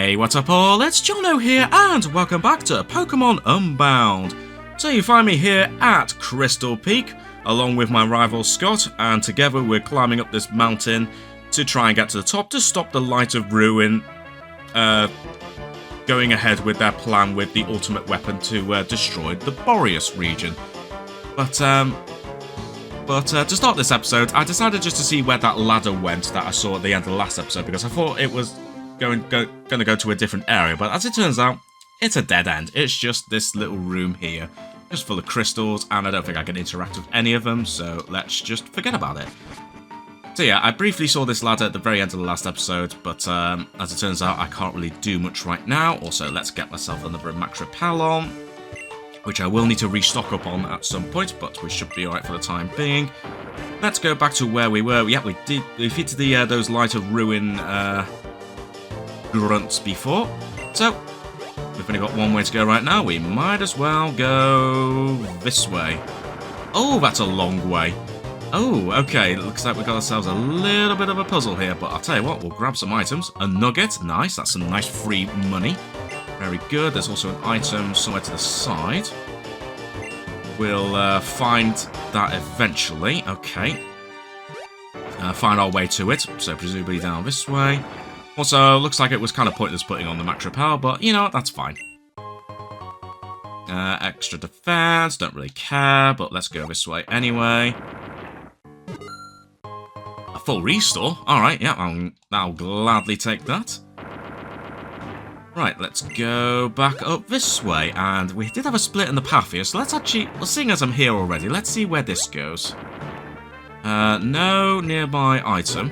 Hey, what's up all? It's Jono here and welcome back to Pokémon Unbound. So you find me here at Crystal Peak along with my rival Scott, and together we're climbing up this mountain to try and get to the top to stop the Light of Ruin going ahead with their plan with the ultimate weapon to destroy the Boreas region. But to start this episode, I decided just to see where that ladder went that I saw at the end of the last episode, because I thought it was going to go to a different area, but as it turns out, it's a dead end. It's just this little room here, just full of crystals, and I don't think I can interact with any of them, so let's just forget about it. So yeah, I briefly saw this ladder at the very end of the last episode, but as it turns out, I can't really do much right now. Also, let's get myself another Max Repel on, which I will need to restock up on at some point, but we should be alright for the time being. Let's go back to where we were. Yeah, we defeated those Light of Ruin grunts before, so we've only got one way to go right now. We might as well go this way. Oh, that's a long way. Oh, okay, looks like we got ourselves a little bit of a puzzle here, but I'll tell you what, we'll grab some items. A nugget, nice, that's some nice free money. Very good, there's also an item somewhere to the side. We'll find that eventually, okay. Find our way to it, so presumably down this way. Also, looks like it was kind of pointless putting on the Max Repel, but you know what, that's fine. Extra defense, don't really care, but let's go this way anyway. A full restore? Alright, yeah, I'll gladly take that. Right, let's go back up this way, and we did have a split in the path here, so let's actually, well, seeing as I'm here already, let's see where this goes. No nearby item.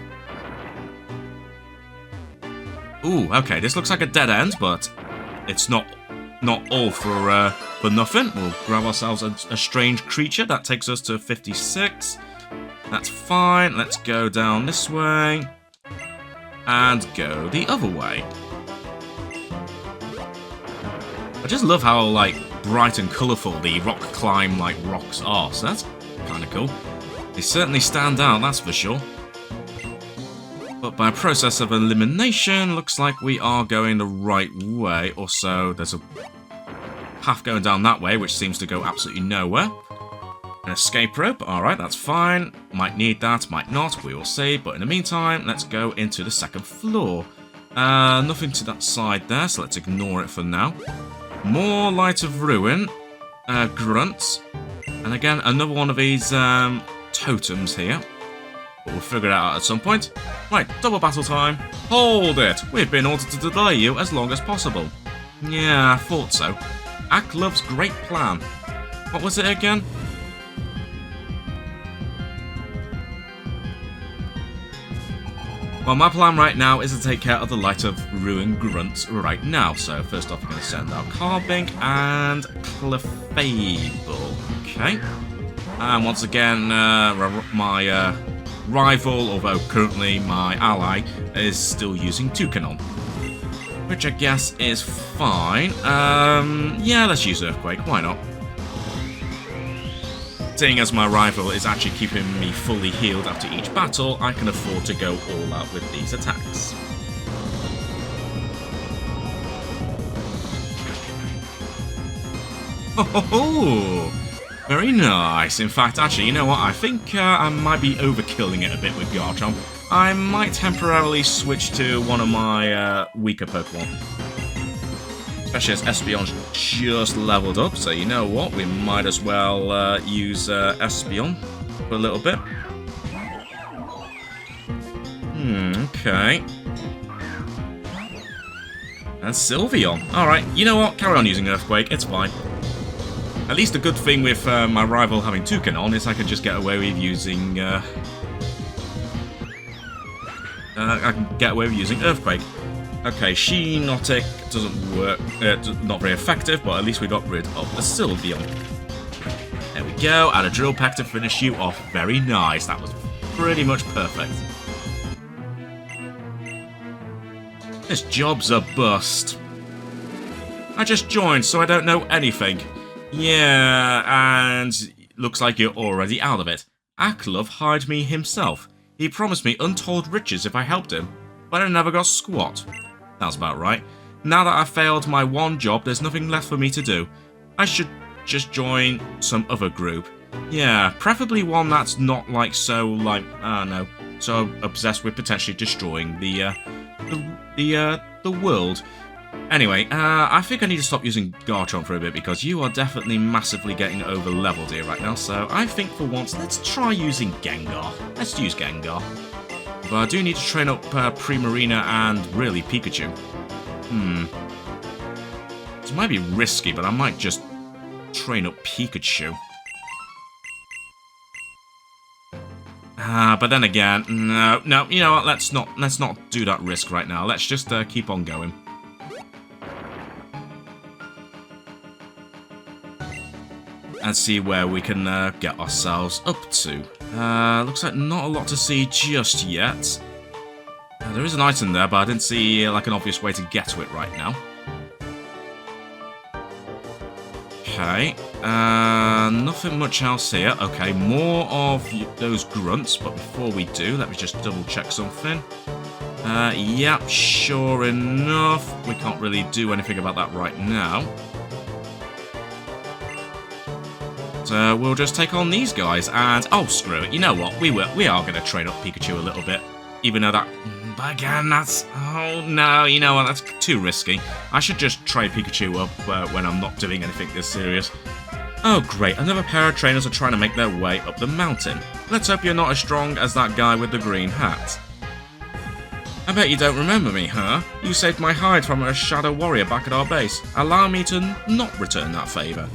Ooh, okay, this looks like a dead end, but it's not all for nothing. We'll grab ourselves a strange creature. That takes us to 56. That's fine. Let's go down this way. And go the other way. I just love how, like, bright and colourful the rock climb, like, rocks are. So that's kind of cool. They certainly stand out, that's for sure. But by a process of elimination, looks like we are going the right way. Also, there's a path going down that way, which seems to go absolutely nowhere. An escape rope, alright, that's fine. Might need that, might not, we will see. But in the meantime, let's go into the second floor. Nothing to that side there, so let's ignore it for now. More Light of Ruin, grunts. And again, another one of these totems here. But we'll figure it out at some point. Right, double battle time. Hold it! We've been ordered to delay you as long as possible. Yeah, I thought so. Aklov's great plan. What was it again? Well, my plan right now is to take care of the Light of Ruin grunts right now. So first off, we're going to send out Carbink and Clefable. Okay. And once again, my rival, although currently my ally, is still using Toucanon, which I guess is fine. Yeah, let's use Earthquake, why not? Seeing as my rival is actually keeping me fully healed after each battle, I can afford to go all out with these attacks. Oh, very nice. In fact, actually, you know what? I think I might be overkilling it a bit with Garchomp. I might temporarily switch to one of my weaker Pokemon. Especially as Espeon's just leveled up, so you know what? We might as well use Espeon for a little bit. Okay. And Sylveon. Alright, you know what? Carry on using Earthquake, it's fine. At least the good thing with my rival having Toucanon is I can just get away with using... I can get away with using Earthquake. Okay, Sheenotic doesn't work, not very effective, but at least we got rid of the Sylveon. There we go, and a Drill Peck to finish you off. Very nice, that was pretty much perfect. This job's a bust. I just joined, so I don't know anything. Yeah, and looks like you're already out of it. Aklov hired me himself. He promised me untold riches if I helped him, but I never got squat. That's about right. Now that I've failed my one job, there's nothing left for me to do. I should just join some other group. Yeah, preferably one that's not like so, like, I don't know, so obsessed with potentially destroying the world. Anyway, I think I need to stop using Garchomp for a bit because you are definitely massively getting over-leveled here right now. So I think for once, let's try using Gengar. Let's use Gengar. But I do need to train up Primarina and really Pikachu. This might be risky, but I might just train up Pikachu. But then again, no, you know what? Let's not do that risk right now. Let's just keep on going. And see where we can get ourselves up to. Looks like not a lot to see just yet. There is an item there, but I didn't see like an obvious way to get to it right now. Okay, nothing much else here. Okay, more of those grunts, but before we do, let me just double check something. Yep, sure enough, we can't really do anything about that right now. So we'll just take on these guys, and oh, screw it. You know what? We are going to train up Pikachu a little bit, even though that. But again, that's oh no. You know what? That's too risky. I should just train Pikachu up when I'm not doing anything this serious. Oh great! Another pair of trainers are trying to make their way up the mountain. Let's hope you're not as strong as that guy with the green hat. I bet you don't remember me, huh? You saved my hide from a shadow warrior back at our base. Allow me to not return that favour.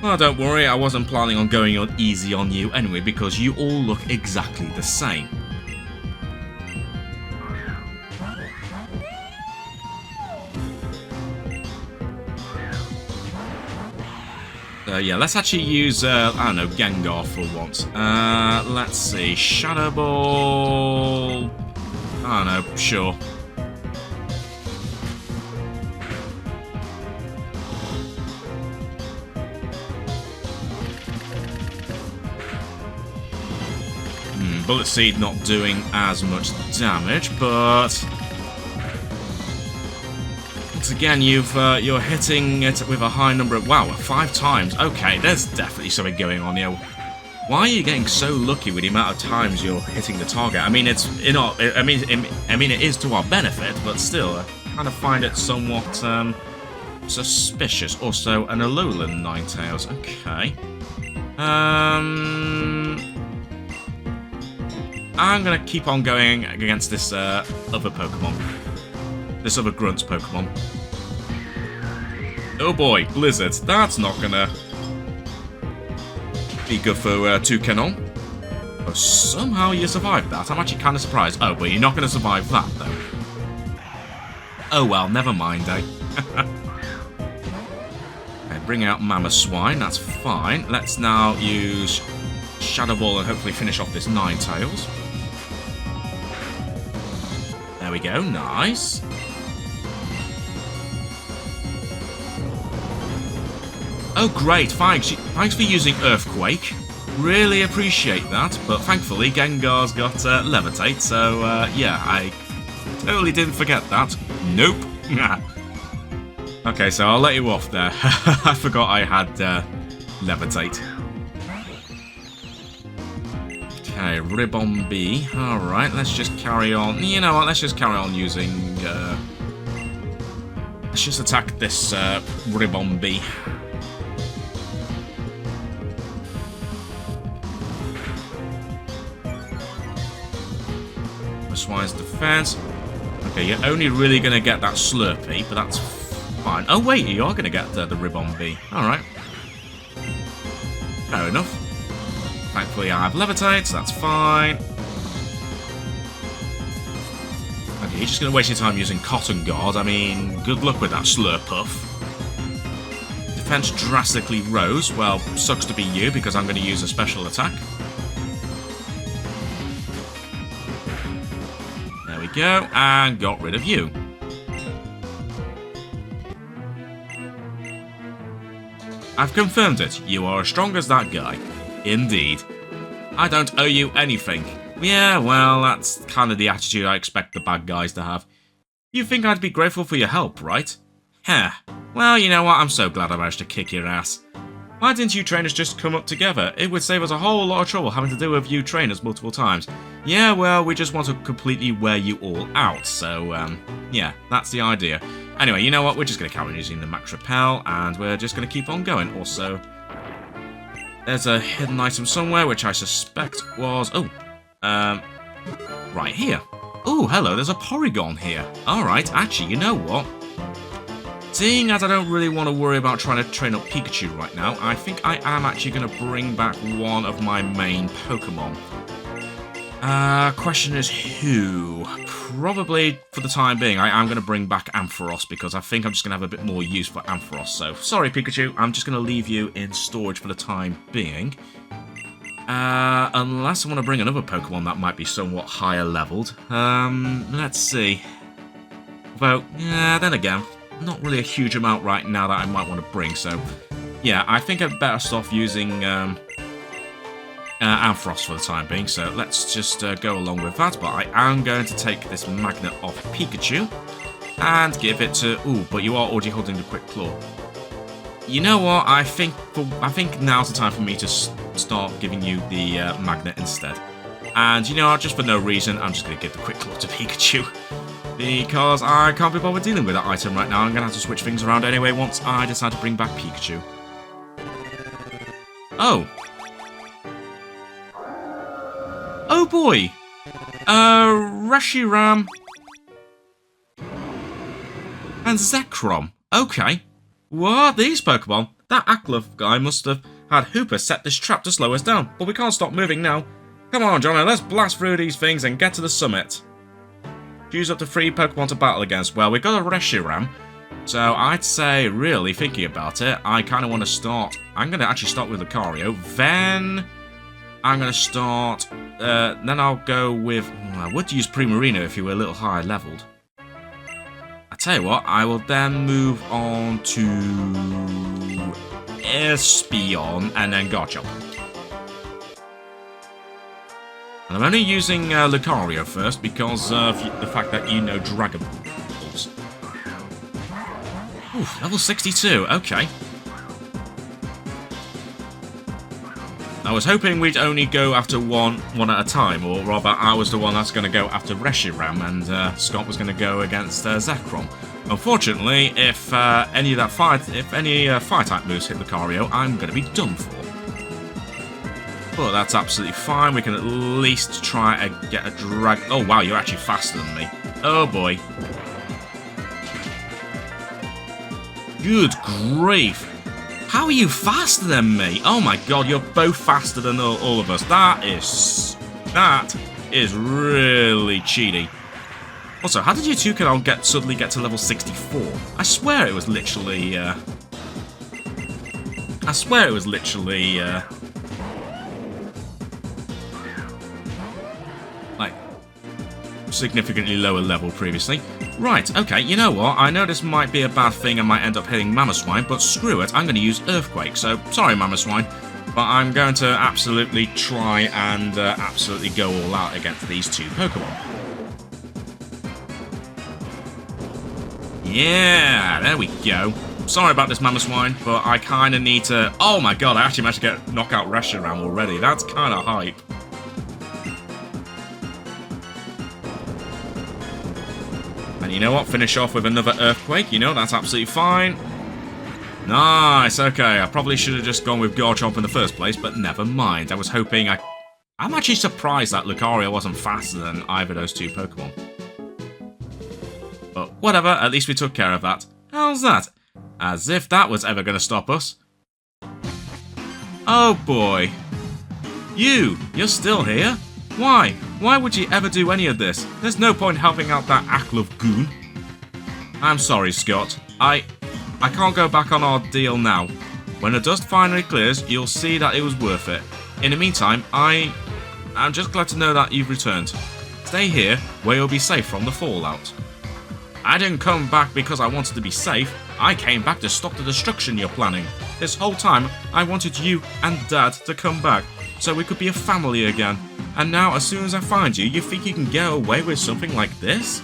Well, don't worry, I wasn't planning on going on easy on you anyway, because you all look exactly the same. Yeah, let's actually use, I don't know, Gengar for once. Let's see, Shadow Ball. I don't know, sure. Bullet Seed not doing as much damage, but once again, you're hitting it with a high number of 5 times. Okay, there's definitely something going on here. Why are you getting so lucky with the amount of times you're hitting the target? I mean, it is to our benefit, but still, I kind of find it somewhat suspicious. Also, an Alolan Ninetales. Okay. I'm going to keep on going against this other Pokemon. This other Grunts Pokemon. Oh boy, Blizzard. That's not going to be good for Toucanon. Oh, somehow you survived that. I'm actually kind of surprised. Oh, but you're not going to survive that, though. Oh well, never mind, eh? Okay, bring out Mamoswine. That's fine. Let's now use Shadow Ball and hopefully finish off this Ninetales. There we go, nice. Oh great, thanks for using Earthquake. Really appreciate that, but thankfully Gengar's got Levitate, so yeah, I totally didn't forget that. Nope. Okay, so I'll let you off there. I forgot I had Levitate. Okay, Ribombee. Alright, let's just carry on. You know what, let's just carry on using... let's just attack this Ribombee. Swine's defense. Okay, you're only really going to get that Slurpee, but that's fine. Oh wait, you are going to get the Ribombee. Alright. Fair enough. Thankfully I have Levitate, so that's fine. Okay, you're just going to waste your time using Cotton Guard. I mean, good luck with that Slurpuff. Defense drastically rose. Well, sucks to be you, because I'm going to use a special attack. There we go, and got rid of you. I've confirmed it. You are as strong as that guy. Indeed. I don't owe you anything. Yeah, well, that's kind of the attitude I expect the bad guys to have. You think I'd be grateful for your help, right? Heh. Well, you know what? I'm so glad I managed to kick your ass. Why didn't you trainers just come up together? It would save us a whole lot of trouble having to deal with you trainers multiple times. Yeah, well, we just want to completely wear you all out, so, yeah, that's the idea. Anyway, you know what? We're just going to carry on using the max repel, and we're just going to keep on going. Also, there's a hidden item somewhere, which I suspect was... Oh, right here. Oh, hello, there's a Porygon here. Alright, actually, you know what? Seeing as I don't really want to worry about trying to train up Pikachu right now, I think I am actually going to bring back one of my main Pokémon. Question is who? Probably, for the time being, I am going to bring back Ampharos, because I think I'm just going to have a bit more use for Ampharos. So, sorry Pikachu, I'm just going to leave you in storage for the time being. Unless I want to bring another Pokemon that might be somewhat higher leveled. Let's see. Though, yeah, then again, not really a huge amount right now that I might want to bring, so... Yeah, I think I'd better stop using, Ampharos for the time being, so let's just go along with that, but I am going to take this magnet off Pikachu, and give it to... Ooh, but you are already holding the Quick Claw. You know what, I think now's the time for me to start giving you the magnet instead. And you know what, just for no reason, I'm just going to give the Quick Claw to Pikachu. Because I can't be bothered dealing with that item right now. I'm going to have to switch things around anyway once I decide to bring back Pikachu. Oh. Oh boy. Reshiram. And Zekrom. Okay. What are these Pokemon? That Aklov guy must have had Hooper set this trap to slow us down. But we can't stop moving now. Come on, Jono, let's blast through these things and get to the summit. Choose up to 3 Pokemon to battle against. Well, we've got a Reshiram, so I'd say, really, thinking about it, I kind of want to start... I'm going to actually start with Lucario, then I'm going to start... then I'll go with... I would use Primarina if you were a little higher leveled. I tell you what, I will then move on to... Espeon, and then Garchomp. And I'm only using Lucario first because of the fact that you know Dragon Balls. Ooh, level 62, okay. I was hoping we'd only go after one at a time, or rather I was the one that's going to go after Reshiram and Scott was going to go against Zekrom. Unfortunately, if any fire-type moves hit Lucario, I'm going to be done for. But that's absolutely fine. We can at least try and get a drag... Oh, wow, you're actually faster than me. Oh, boy. Good grief. How are you faster than me? Oh, my God, you're both faster than all of us. That is really cheaty. Also, how did you two suddenly get to level 64? I swear it was literally... significantly lower level previously. Right, okay, you know what? I know this might be a bad thing and might end up hitting Mamoswine, but screw it, I'm going to use Earthquake. So, sorry Mamoswine, but I'm going to absolutely try and absolutely go all out against these 2 Pokemon. Yeah, there we go. Sorry about this Mamoswine, but I kind of need to... Oh my God, I actually managed to knock out Reshiram already. That's kind of hype. And you know what? Finish off with another Earthquake. You know, that's absolutely fine. Nice. Okay, I probably should have just gone with Garchomp in the first place, but never mind. I was hoping I'm actually surprised that Lucario wasn't faster than either of those 2 Pokemon. But whatever, at least we took care of that. How's that? As if that was ever going to stop us. Oh boy. You're still here? Why? Why would you ever do any of this? There's no point helping out that Aklov goon. I'm sorry, Scott. I can't go back on our deal now. When the dust finally clears, you'll see that it was worth it. In the meantime, I'm just glad to know that you've returned. Stay here, where you'll be safe from the fallout. I didn't come back because I wanted to be safe. I came back to stop the destruction you're planning. This whole time, I wanted you and Dad to come back, so we could be a family again. And now, as soon as I find you, you think you can get away with something like this?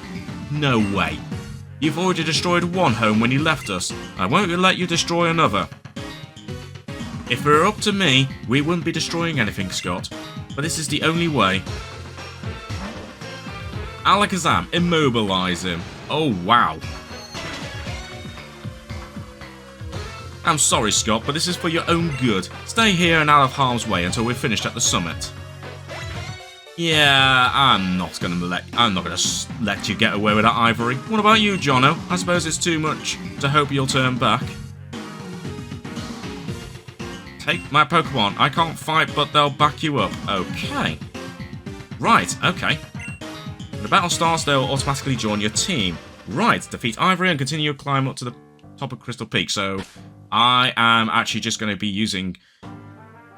No way. You've already destroyed one home when you left us. I won't let you destroy another. If it were up to me, we wouldn't be destroying anything, Scott. But this is the only way. Alakazam, immobilize him. Oh, wow. I'm sorry, Scott, but this is for your own good. Stay here and out of harm's way until we're finished at the summit. Yeah, I'm not gonna let you get away with that, Ivory. What about you, Jono? I suppose it's too much to hope you'll turn back. Take my Pokemon. I can't fight, but they'll back you up. Okay. Right, okay. When the battle starts, they'll automatically join your team. Right, defeat Ivory and continue your climb up to the top of Crystal Peak. So, I am actually just going to be using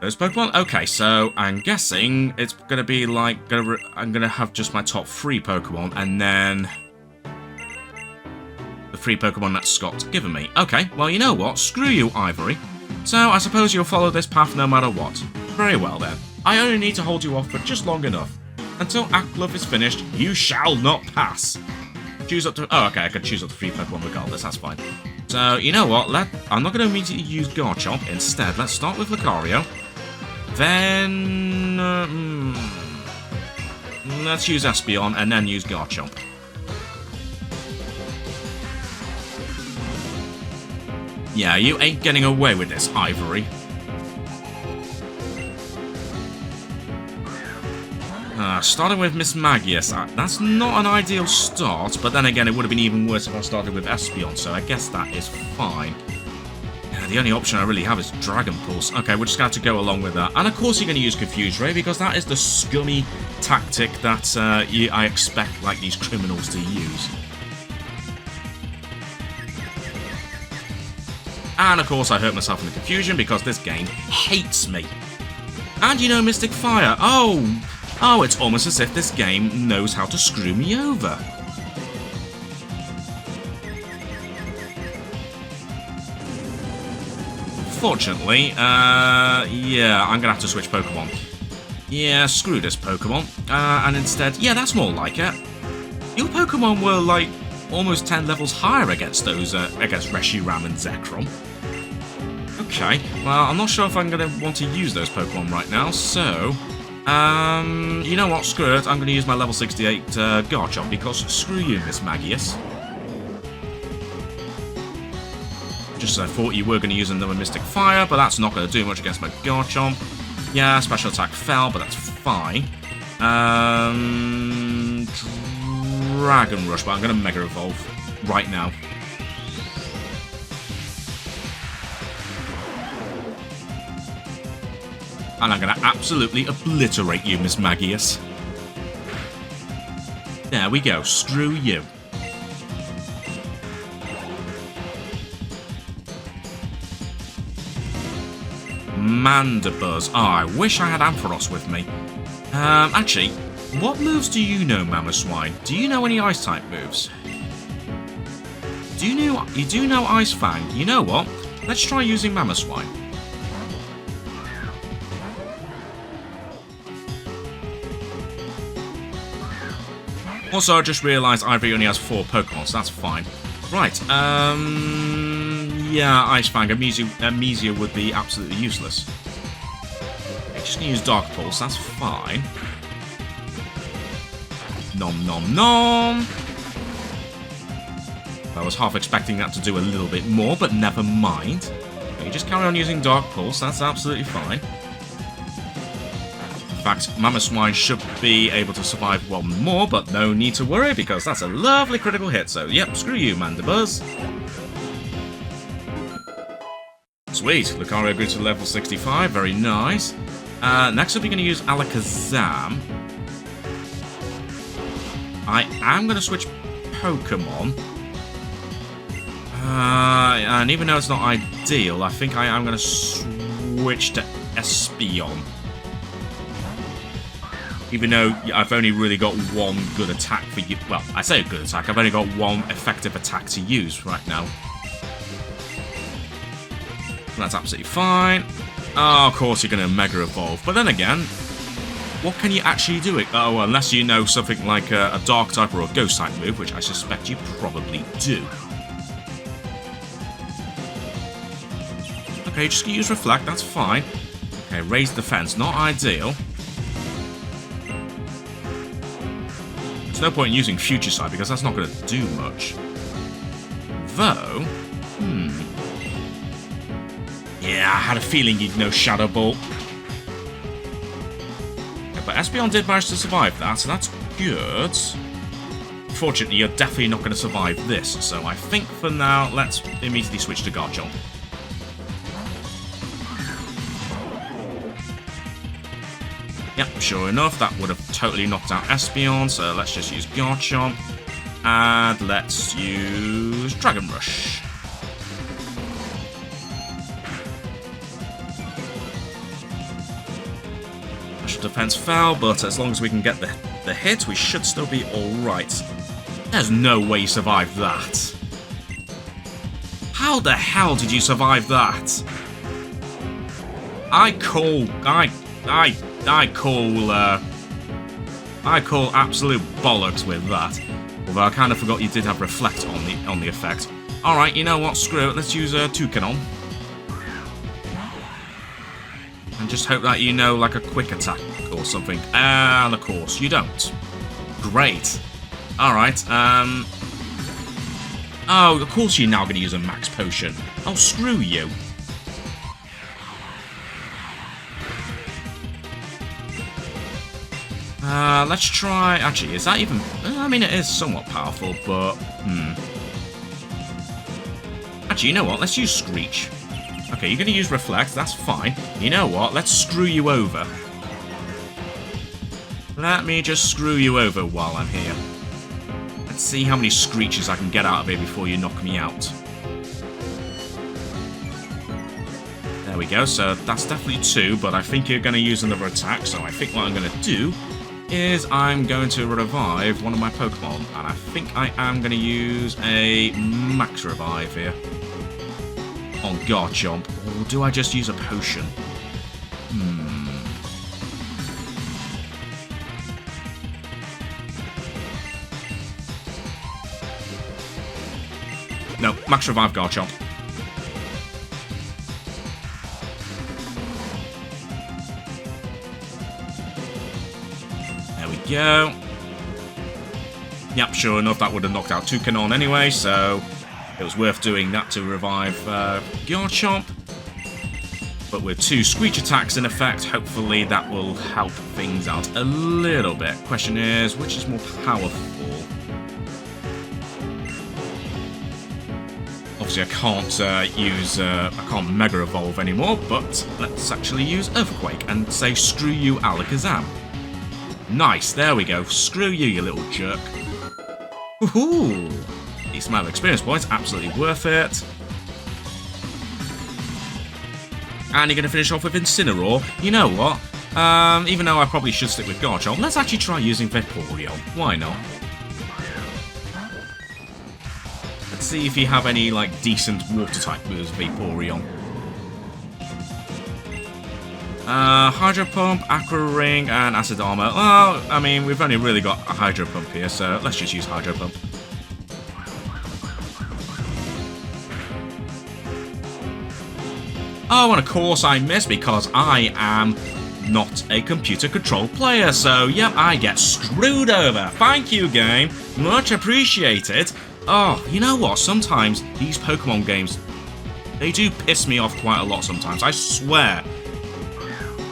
those Pokemon. Okay, so I'm guessing it's going to be like... I'm going to have just my top 3 Pokemon, and then the 3 Pokemon that Scott's given me. Okay, well, you know what? Screw you, Ivory. So, I suppose you'll follow this path no matter what. Very well, then. I only need to hold you off for just long enough. Until Aklov is finished, you shall not pass. Choose up to... Oh, okay, I can choose up to 3 Pokemon regardless, that's fine. So, you know what? I'm not going to immediately use Garchomp. Instead, let's start with Lucario. Then... let's use Espeon and then use Garchomp. Yeah, you ain't getting away with this, Ivory. Starting with Miss Magius. That's not an ideal start, but then again, it would have been even worse if I started with Espeon, so I guess that is fine. The only option I really have is Dragon Pulse. Okay, we're just going to have to go along with that. And of course you're going to use Confuse Ray, because that is the scummy tactic that I expect like these criminals to use. And of course I hurt myself in the confusion, because this game hates me. And you know Mystic Fire. Oh, it's almost as if this game knows how to screw me over. Fortunately, yeah, I'm gonna have to switch Pokemon. Yeah, screw this Pokemon. And instead, yeah, that's more like it. Your Pokemon were like almost 10 levels higher against those, against Reshiram and Zekrom. Okay, well, I'm not sure if I'm gonna want to use those Pokemon right now, so... you know what, screw it, I'm going to use my level 68 Garchomp, because screw you, Miss Magius. Just thought you were going to use another Mystic Fire, but that's not going to do much against my Garchomp. Yeah, special attack fell, but that's fine. Dragon Rush, but I'm going to Mega Evolve right now. And I'm going to absolutely obliterate you, Miss Magius. There we go. Screw you. Mandibuzz. Oh, I wish I had Ampharos with me. Actually, what moves do you know, Mamoswine? Do you know any Ice-type moves? You do know Ice Fang. You know what? Let's try using Mamoswine. Also, I just realised Ivory only has 4 Pokemon, so that's fine. Right, yeah, Ice Fang, Amnesia would be absolutely useless. Okay, just gonna use Dark Pulse, that's fine. Nom nom nom! I was half expecting that to do a little bit more, but never mind. Okay, just carry on using Dark Pulse, that's absolutely fine. In fact, Mamoswine should be able to survive one more, but no need to worry, because that's a lovely critical hit, so yep, screw you, Mandibuzz. Sweet, Lucario grew to level 65, very nice. Next up, you're going to use Alakazam. I am going to switch Pokemon. And even though it's not ideal, I think I am going to switch to Espeon. Even though I've only really got one good attack for you. Well, I say a good attack, I've only got one effective attack to use right now. That's absolutely fine. Oh, of course you're going to Mega Evolve. But then again, what can you actually do? Oh, unless you know something like a dark type or a ghost type move, which I suspect you probably do. Okay, just use reflect, that's fine. Okay, raise defense, not ideal. There's no point in using future sight because that's not going to do much. Though, yeah, I had a feeling you'd know Shadow Ball. Yeah, but Espeon did manage to survive that, so that's good. Unfortunately, you're definitely not going to survive this, so I think for now, let's immediately switch to Garchomp. Yep, sure enough, that would have totally knocked out Espeon, so let's just use Garchomp. And let's use Dragon Rush. Special defense fell, but as long as we can get the hit, we should still be alright. There's no way you survived that. How the hell did you survive that? I call absolute bollocks with that. Although I kind of forgot you did have reflect on the effect. All right, you know what? Screw it. Let's use a Toucanon. And just hope that you know like a quick attack or something. And of course you don't. Great. All right. Oh, of course you're now going to use a max potion. Oh, screw you. Let's try... Actually, is that even... I mean, it is somewhat powerful, but... Actually, you know what? Let's use Screech. Okay, you're going to use Reflect. That's fine. You know what? Let's screw you over. Let me just screw you over while I'm here. Let's see how many Screeches I can get out of here before you knock me out. There we go. So that's definitely 2, but I think you're going to use another attack. So I think what I'm going to do is I'm going to revive one of my Pokemon, and I think I am going to use a Max Revive here on Garchomp, or do I just use a potion? No, Max Revive Garchomp. Go. Yep, sure enough, that would have knocked out Toucanon anyway, so it was worth doing that to revive Garchomp. But with 2 Screech attacks in effect, hopefully that will help things out a little bit. Question is, which is more powerful? Obviously, I can't Mega Evolve anymore, but let's actually use Earthquake and say, screw you, Alakazam. Nice, there we go. Screw you, you little jerk. Woohoo! Decent amount of experience points, absolutely worth it. And you're going to finish off with Incineroar. You know what? Even though I probably should stick with Garchomp, let's actually try using Vaporeon. Why not? Let's see if you have any, like, decent water-type moves, Vaporeon. Hydro Pump, Aqua Ring, and Acid Armor. Well, I mean, we've only really got a Hydro Pump here, so let's just use Hydro Pump. Oh, and of course I missed because I am not a computer-controlled player, so yep, I get screwed over. Thank you, game. Much appreciated. Oh, you know what? Sometimes these Pokemon games, they do piss me off quite a lot sometimes, I swear.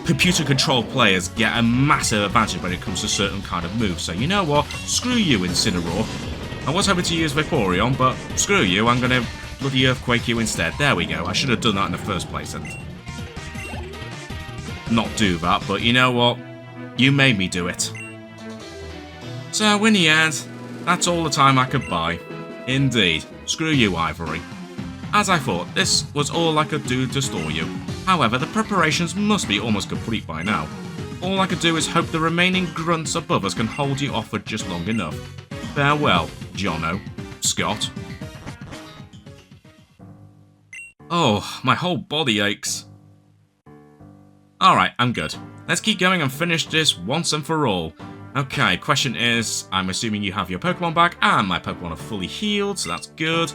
Computer-controlled players get a massive advantage when it comes to certain kind of moves. So you know what? Screw you, Incineroar. I was hoping to use Vaporeon, but screw you, I'm going to bloody Earthquake you instead. There we go. I should have done that in the first place and not do that, but you know what? You made me do it. So in the end, that's all the time I could buy. Indeed. Screw you, Ivory. As I thought, this was all I could do to store you. However, the preparations must be almost complete by now. All I could do is hope the remaining grunts above us can hold you off for just long enough. Farewell, Jono. Scott. Oh, my whole body aches. Alright, I'm good. let's keep going and finish this once and for all. Okay, question is, I'm assuming you have your Pokemon back, and my Pokemon are fully healed, so that's good.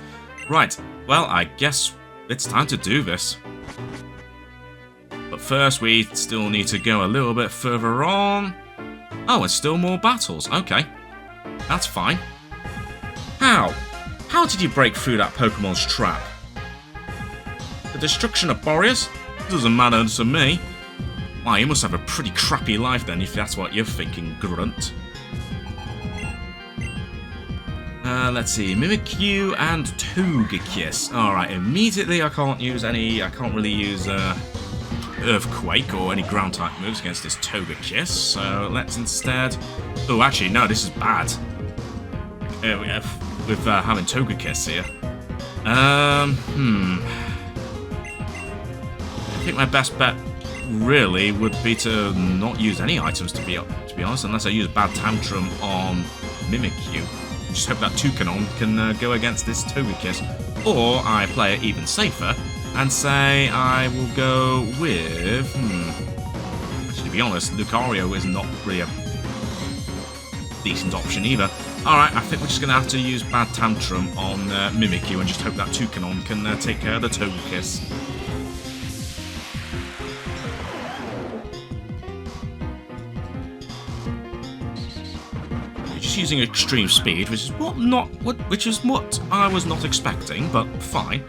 Right, well, I guess it's time to do this. But first, we still need to go a little bit further on. Oh, and still more battles. Okay, that's fine. How? How did you break through that Pokemon's trap? The destruction of Boreas? Doesn't matter to me. Wow, you must have a pretty crappy life then, if that's what you're thinking, Grunt. Let's see, Mimikyu and Togekiss. Alright, immediately I can't really use Earthquake or any ground type moves against this Togekiss, so let's instead... Oh, actually, no, this is bad. With having Togekiss here. I think my best bet really would be to not use any items, to be honest, unless I use Bad Tantrum on Mimikyu. Just hope that Toucanon can go against this Togekiss. Or I play it even safer and say I will go with... Actually, to be honest, Lucario is not really a decent option either. Alright, I think we're just going to have to use Bad Tantrum on Mimikyu and just hope that Toucanon can take care of the Togekiss. Just using extreme speed, which is what I was not expecting, but fine.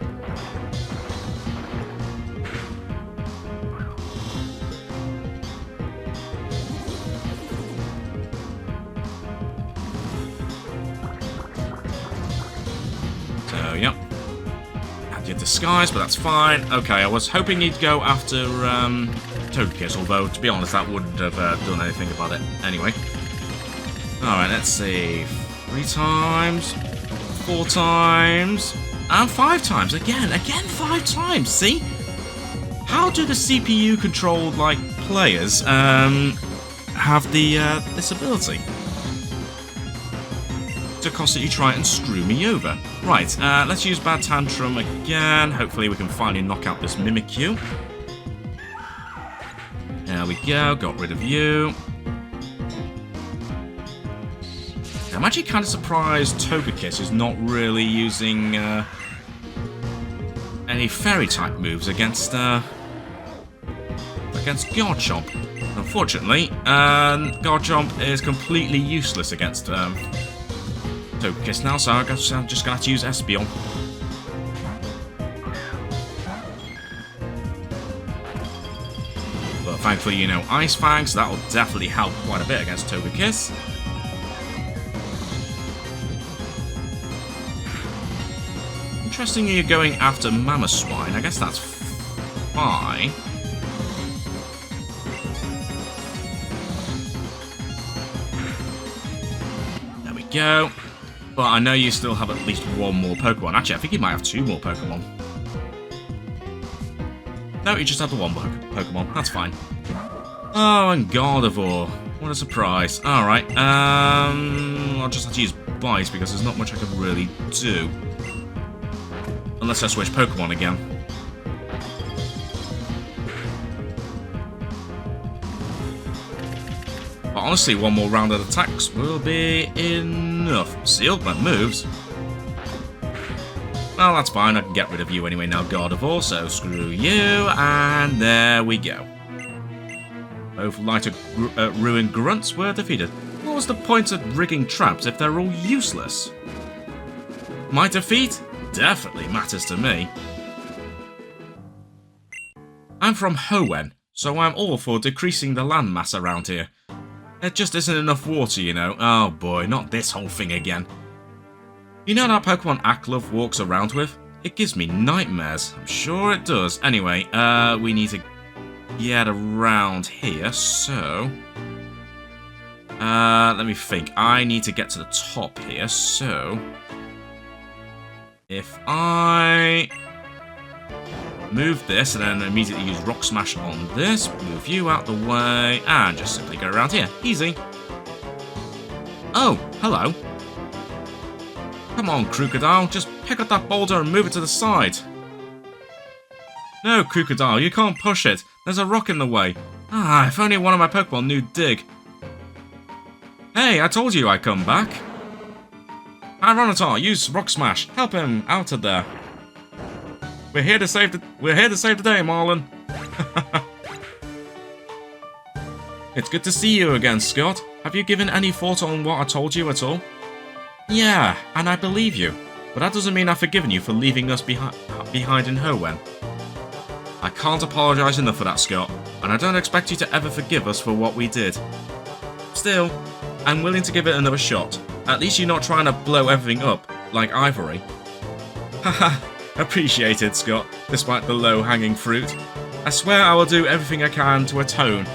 So, yep. Had your disguise, but that's fine. Okay, I was hoping he'd go after Togekiss, although, to be honest, that wouldn't have done anything about it anyway. Alright, let's see. 3 times, 4 times, and 5 times. Again 5 times, see? How do the CPU-controlled, like, players, have this ability? To constantly try and screw me over. Right, let's use Bad Tantrum again. Hopefully we can finally knock out this Mimikyu. There we go, got rid of you. I'm actually kind of surprised Togekiss is not really using any fairy-type moves against Garchomp. Unfortunately, Garchomp is completely useless against Togekiss now, so I guess I'm just going to have to use Espeon. But thankfully, you know, Ice Fang, so that will definitely help quite a bit against Togekiss. Interesting you're going after Mamoswine. I guess that's fine. There we go. But I know you still have at least 1 more Pokemon. Actually, I think you might have 2 more Pokemon. No, you just have the 1 Pokemon. That's fine. Oh, and Gardevoir. What a surprise. Alright, I'll just have to use Bite because there's not much I can really do. Unless I switch Pokemon again. But honestly, 1 more round of attacks will be enough. Sealed my moves. Well, that's fine. I can get rid of you anyway now, Gardevoir, so screw you. And there we go. Both lighter ruined grunts were defeated. What was the point of rigging traps if they're all useless? My defeat definitely matters to me. I'm from Hoenn, so I'm all for decreasing the landmass around here. There just isn't enough water, you know. Oh boy, not this whole thing again. You know that Pokemon Aklov walks around with? It gives me nightmares. I'm sure it does. Anyway, we need to get around here, so... let me think. I need to get to the top here, so... If I move this and then immediately use Rock Smash on this, move you out the way, and just simply go around here. Easy. Oh, hello. Come on, Crocodile, just pick up that boulder and move it to the side. No, Crocodile, you can't push it. There's a rock in the way. Ah, if only one of my Pokemon knew Dig. Hey, I told you I'd come back. Ironitar, use Rock Smash. Help him out of there. We're here to save the day, Marlon. It's good to see you again, Scott. Have you given any thought on what I told you at all? Yeah, and I believe you. But that doesn't mean I've forgiven you for leaving us behind in Hoenn. I can't apologise enough for that, Scott, and I don't expect you to ever forgive us for what we did. Still, I'm willing to give it another shot. At least you're not trying to blow everything up, like Ivory. Haha, appreciated, Scott, despite the low-hanging fruit. I swear I will do everything I can to atone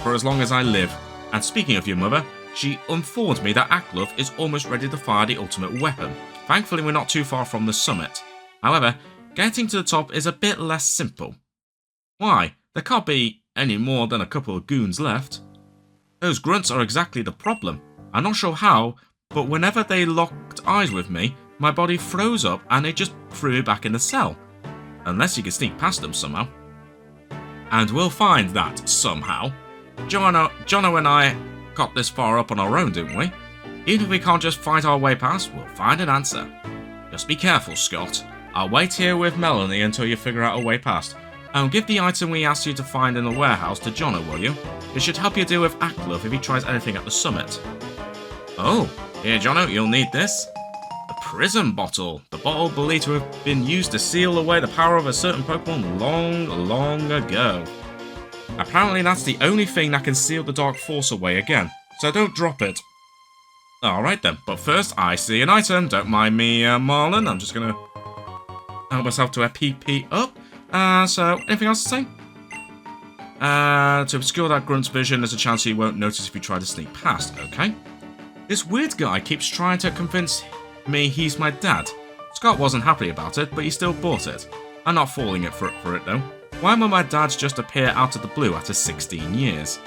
for as long as I live. And speaking of your mother, she informed me that Aklov is almost ready to fire the ultimate weapon. Thankfully, we're not too far from the summit. However, getting to the top is a bit less simple. Why? There can't be any more than a couple of goons left. Those grunts are exactly the problem. I'm not sure how, but whenever they locked eyes with me, my body froze up and it just threw me back in the cell. Unless you can sneak past them somehow. And we'll find that somehow. Jono and I got this far up on our own, didn't we? Even if we can't just fight our way past, we'll find an answer. Just be careful, Scott. I'll wait here with Melanie until you figure out a way past. And give the item we asked you to find in the warehouse to Jono, will you? It should help you deal with Aklov if he tries anything at the summit. Oh, here, Jono, you'll need this. The Prism Bottle. The bottle believed to have been used to seal away the power of a certain Pokemon long ago. Apparently that's the only thing that can seal the Dark Force away again, so don't drop it. Alright then, but first I see an item. Don't mind me, Marlon. I'm just gonna help myself to a PP up. So, anything else to say? To obscure that grunt's vision, there's a chance he won't notice if you try to sneak past, okay? This weird guy keeps trying to convince me he's my dad. Scott wasn't happy about it, but he still bought it. I'm not falling for it though. Why will my dads just appear out of the blue after 16 years?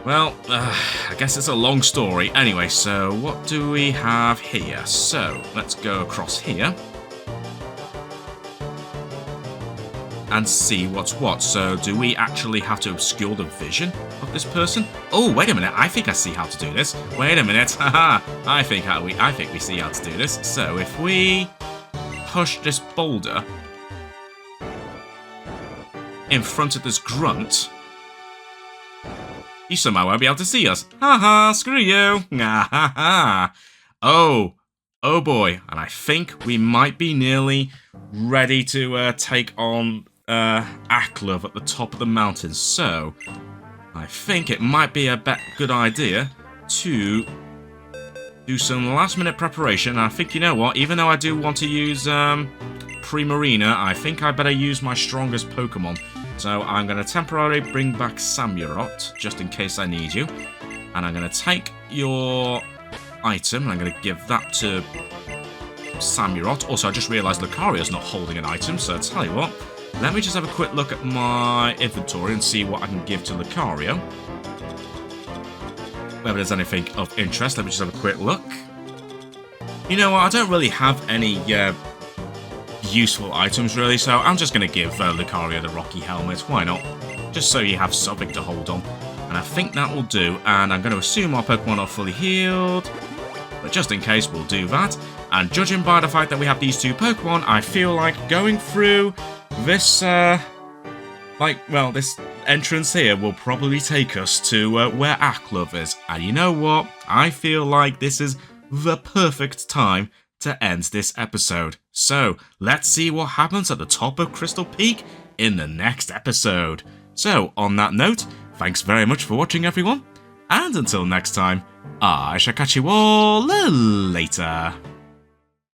Well, I guess it's a long story. Anyway, so what do we have here? So, let's go across here. And see what's what. So, do we actually have to obscure the vision of this person? Oh, wait a minute. I think I see how to do this. Wait a minute. Haha. I think we see how to do this. So, if we push this boulder in front of this grunt, you somehow won't be able to see us. Haha, screw you. Oh boy. And I think we might be nearly ready to take on Aklov at the top of the mountain. So, I think it might be a good idea to do some last minute preparation. And I think, you know what, even though I do want to use Primarina, I think I better use my strongest Pokemon. So I'm going to temporarily bring back Samurott, just in case I need you. And I'm going to take your item, and I'm going to give that to Samurott. Also, I just realised Lucario's not holding an item, so I'll tell you what. Let me just have a quick look at my inventory and see what I can give to Lucario. Whether there's anything of interest, let me just have a quick look. You know what, I don't really have any useful items really, so I'm just going to give Lucario the Rocky Helmet. Why not? Just so you have something to hold on. And I think that will do, and I'm going to assume our Pokemon are fully healed. But just in case, we'll do that. And judging by the fact that we have these two Pokemon, I feel like going through this, this entrance here will probably take us to where Aklov is. And you know what? I feel like this is the perfect time to end this episode. So, let's see what happens at the top of Crystal Peak in the next episode. So, on that note, thanks very much for watching, everyone. And until next time, I shall catch you all later.